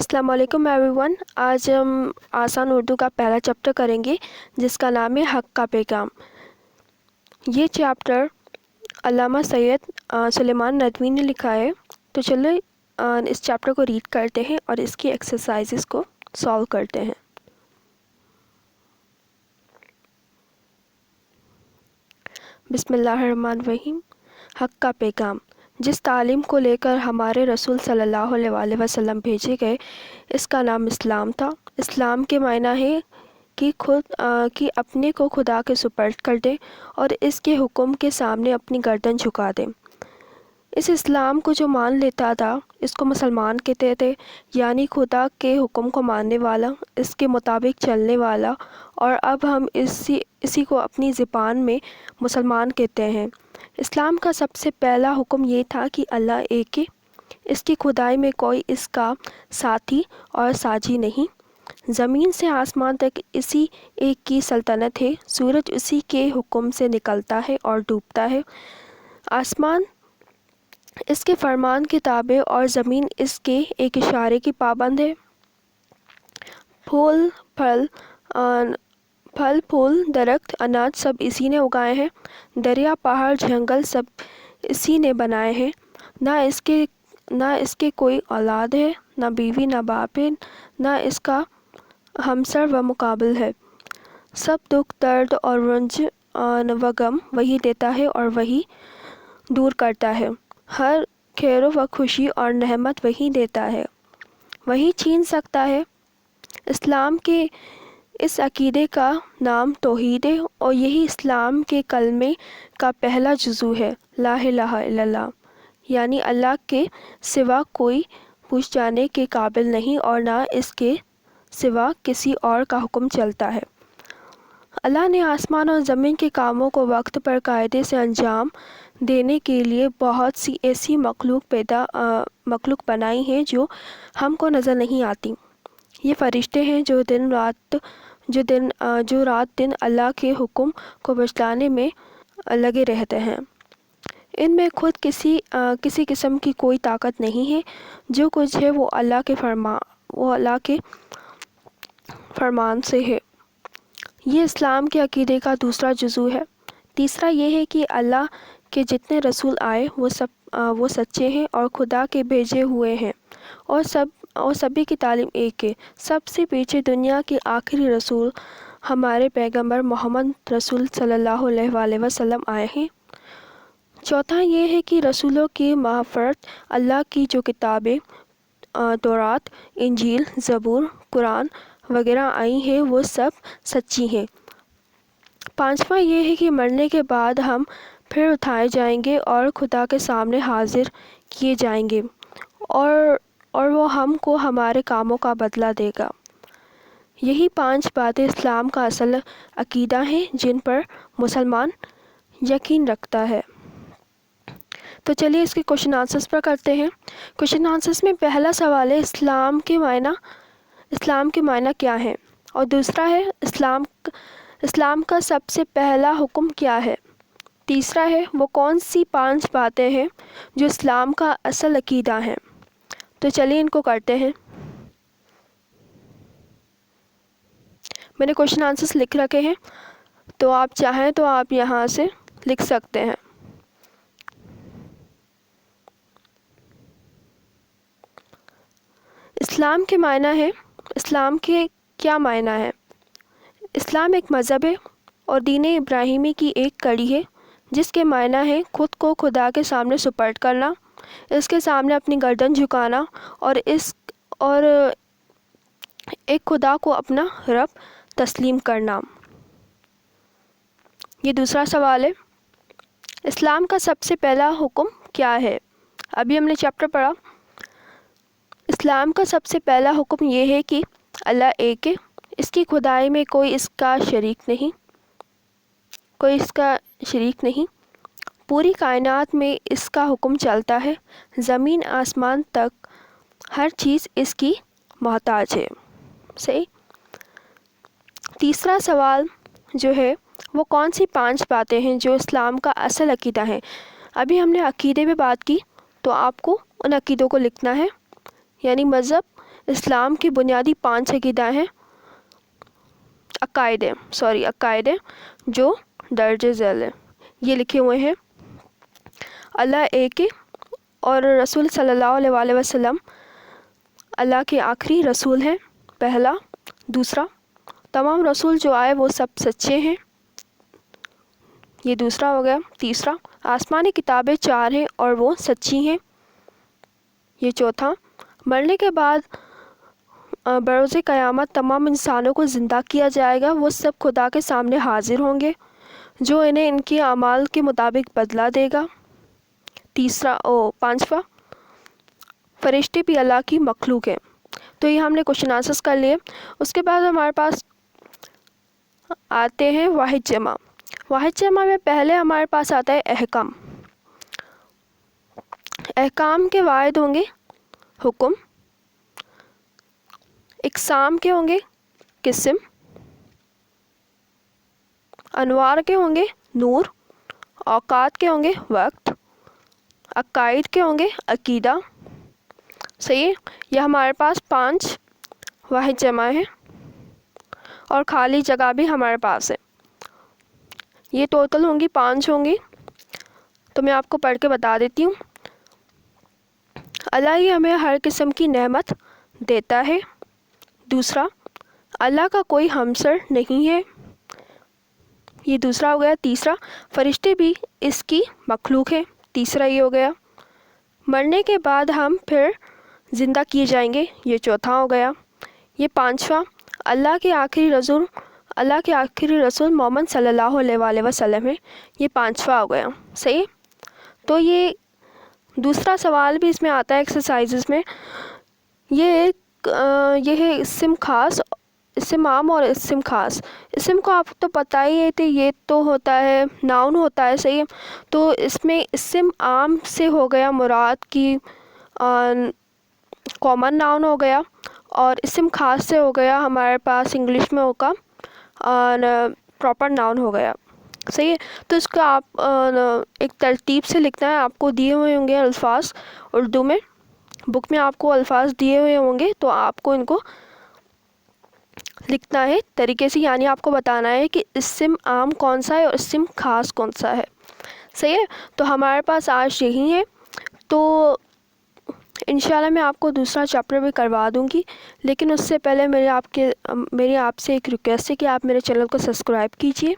السلام علیکم every one. آج ہم آسان اردو کا پہلا چیپٹر کریں گے جس کا نام ہے حق کا پیغام۔ یہ چیپٹر علامہ سید سلیمان ندوی نے لکھا ہے۔ تو چلو اس چیپٹر کو ریڈ کرتے ہیں اور اس کی ایکسرسائزز کو سالو کرتے ہیں۔ بسم اللہ الرحمن الرحیم۔ حق کا پیغام۔ جس تعلیم کو لے کر ہمارے رسول صلی اللہ علیہ وآلہ وسلم بھیجے گئے اس کا نام اسلام تھا۔ اسلام کے معنی ہے کہ اپنے کو خدا کے سپرد کر دے اور اس کے حکم کے سامنے اپنی گردن جھکا دے۔ اس اسلام کو جو مان لیتا تھا اس کو مسلمان کہتے تھے، یعنی خدا کے حکم کو ماننے والا، اس کے مطابق چلنے والا، اور اب ہم اسی کو اپنی زبان میں مسلمان کہتے ہیں۔ اسلام کا سب سے پہلا حکم یہ تھا کہ اللہ ایک ہے، اس کی خدائی میں کوئی اس کا ساتھی اور ساجی نہیں۔ زمین سے آسمان تک اسی ایک کی سلطنت ہے۔ سورج اسی کے حکم سے نکلتا ہے اور ڈوبتا ہے۔ آسمان اس کے فرمان کے تابع اور زمین اس کے ایک اشارے کی پابند ہے۔ پھل پھول درخت اناج سب اسی نے اگائے ہیں۔ دریا پہاڑ جنگل سب اسی نے بنائے ہیں۔ نہ اس کے کوئی اولاد ہے، نہ بیوی نہ باپ ہے، نہ اس کا ہمسر و مقابل ہے۔ سب دکھ درد اور رنج و غم وہی دیتا ہے اور وہی دور کرتا ہے۔ ہر خیر و خوشی اور نعمت وہی دیتا ہے، وہی چھین سکتا ہے۔ اسلام کے اس عقیدے کا نام توحید ہے اور یہی اسلام کے کلمے کا پہلا جزو ہے، لا الہ الا اللہ، یعنی اللہ کے سوا کوئی پوچھ جانے کے قابل نہیں اور نہ اس کے سوا کسی اور کا حکم چلتا ہے۔ اللہ نے آسمان اور زمین کے کاموں کو وقت پر قاعدے سے انجام دینے کے لیے بہت سی ایسی مخلوق بنائی ہیں جو ہم کو نظر نہیں آتی۔ یہ فرشتے ہیں جو رات دن اللہ کے حکم کو بجلانے میں لگے رہتے ہیں۔ ان میں خود کسی قسم کی کوئی طاقت نہیں ہے۔ جو کچھ ہے وہ اللہ کے فرمان سے ہے۔ یہ اسلام کے عقیدے کا دوسرا جزو ہے۔ تیسرا یہ ہے کہ اللہ کے جتنے رسول آئے وہ سچے ہیں اور خدا کے بھیجے ہوئے ہیں، اور سبھی کی تعلیم ایک ہے۔ سب سے پیچھے دنیا کے آخری رسول ہمارے پیغمبر محمد رسول صلی اللہ علیہ وآلہ وسلم آئے ہیں۔ چوتھا یہ ہے کہ رسولوں کی مغفرت اللہ کی جو کتابیں تورات، انجیل، زبور، قرآن وغیرہ آئی ہیں وہ سب سچی ہیں۔ پانچواں یہ ہے کہ مرنے کے بعد ہم پھر اٹھائے جائیں گے اور خدا کے سامنے حاضر کیے جائیں گے اور وہ ہم کو ہمارے کاموں کا بدلہ دے گا۔ یہی 5 باتیں اسلام کا اصل عقیدہ ہیں جن پر مسلمان یقین رکھتا ہے۔ تو چلیے اس کے کوشچن آنسرز پر کرتے ہیں۔ کوشچن آنسرز میں پہلا سوال ہے اسلام کے معنی کیا ہیں، اور دوسرا ہے اسلام کا سب سے پہلا حکم کیا ہے۔ تیسرا ہے وہ کون سی 5 باتیں ہیں جو اسلام کا اصل عقیدہ ہیں۔ تو چلیے ان کو کرتے ہیں۔ میں نے کوشچن آنسرز لکھ رکھے ہیں، تو آپ چاہیں تو آپ یہاں سے لکھ سکتے ہیں۔ اسلام کے معنی ہے، اسلام کے کیا معنی ہے؟ اسلام ایک مذہب ہے اور دین ابراہیمی کی ایک کڑی ہے جس کے معنی ہے خود کو خدا کے سامنے سپرد کرنا، اس کے سامنے اپنی گردن جھکانا اور ایک خدا کو اپنا رب تسلیم کرنا۔ یہ دوسرا سوال ہے اسلام کا سب سے پہلا حکم کیا ہے۔ ابھی ہم نے چیپٹر پڑھا، اسلام کا سب سے پہلا حکم یہ ہے کہ اللہ ایک ہے، اس کی خدائی میں کوئی اس کا شریک نہیں، پوری کائنات میں اس کا حکم چلتا ہے، زمین آسمان تک ہر چیز اس کی محتاج ہے۔ صحیح۔ تیسرا سوال جو ہے وہ کون سی 5 باتیں ہیں جو اسلام کا اصل عقیدہ ہیں۔ ابھی ہم نے عقیدے پہ بات کی، تو آپ کو ان عقیدوں کو لکھنا ہے، یعنی مذہب اسلام کی بنیادی 5 عقیدہ ہیں، عقائد جو درج ذیل ہیں۔ یہ لکھے ہوئے ہیں: اللہ ایک ہے اور رسول صلی اللہ علیہ وآلہ وسلم اللہ کے آخری رسول ہیں، پہلا۔ دوسرا، تمام رسول جو آئے وہ سب سچے ہیں، یہ دوسرا ہو گیا۔ تیسرا، آسمانی کتابیں 4 ہیں اور وہ سچی ہیں، یہ چوتھا۔ مرنے کے بعد بروز قیامت تمام انسانوں کو زندہ کیا جائے گا، وہ سب خدا کے سامنے حاضر ہوں گے جو انہیں ان کے اعمال کے مطابق بدلہ دے گا۔ پانچواں، فرشتے بھی اللہ کی مخلوق ہیں۔ تو یہ ہم نے کوشچن آنسرس کر لیے۔ اس کے بعد ہمارے پاس آتے ہیں واحد جمع۔ واحد جمع میں پہلے ہمارے پاس آتا ہے احکام۔ احکام کے واحد ہوں گے حکم، اقسام کے ہوں گے قسم، انوار کے ہوں گے نور، اوقات کے ہوں گے وقت، عقائد کے ہوں گے عقیدہ۔ صحیح ہے؟ یہ ہمارے پاس 5 واحد جمع ہیں اور خالی جگہ بھی ہمارے پاس ہے۔ یہ ٹوٹل ہوں گی 5 ہوں گی، تو میں آپ کو پڑھ کے بتا دیتی ہوں۔ اللہ ہی ہمیں ہر قسم کی نعمت دیتا ہے۔ دوسرا، اللہ کا کوئی ہمسر نہیں ہے، یہ دوسرا ہو گیا۔ تیسرا، فرشتے بھی اس کی مخلوق ہیں، تیسرا یہ ہو گیا۔ مرنے کے بعد ہم پھر زندہ کیے جائیں گے، یہ چوتھا ہو گیا۔ یہ پانچواں، اللہ کے آخری رسول محمد صلی اللہ علیہ وآلہ وسلم ہے، یہ پانچواں ہو گیا۔ صحیح؟ تو یہ دوسرا سوال بھی اس میں آتا ہے ایکسرسائزز میں، یہ ہے اسم خاص، اسم عام اور اسم خاص۔ اسم کو آپ تو پتہ ہی ہے، یہ تو ہوتا ہے ناؤن ہوتا ہے، صحیح ہے؟ تو اس میں اسم عام سے ہو گیا مراد کی کامن ناؤن ہو گیا، اور اسم خاص سے ہو گیا ہمارے پاس انگلش میں ہوگا اور پراپر ناؤن ہو گیا۔ صحیح ہے؟ تو اس کا آپ ایک ترتیب سے لکھنا ہے، آپ کو دیے ہوئے ہوں گے الفاظ اردو میں، بک میں آپ کو الفاظ دیے ہوئے ہوں گے، تو آپ کو ان کو لکھنا ہے طریقے سے، یعنی آپ کو بتانا ہے کہ اسم عام کون سا ہے اور اسم خاص کون سا ہے۔ صحیح ہے؟ تو ہمارے پاس آج یہی ہے، تو انشاءاللہ میں آپ کو دوسرا چیپٹر بھی کروا دوں گی، لیکن اس سے پہلے میری آپ سے ایک ریکویسٹ ہے کہ آپ میرے چینل کو سبسکرائب کیجیے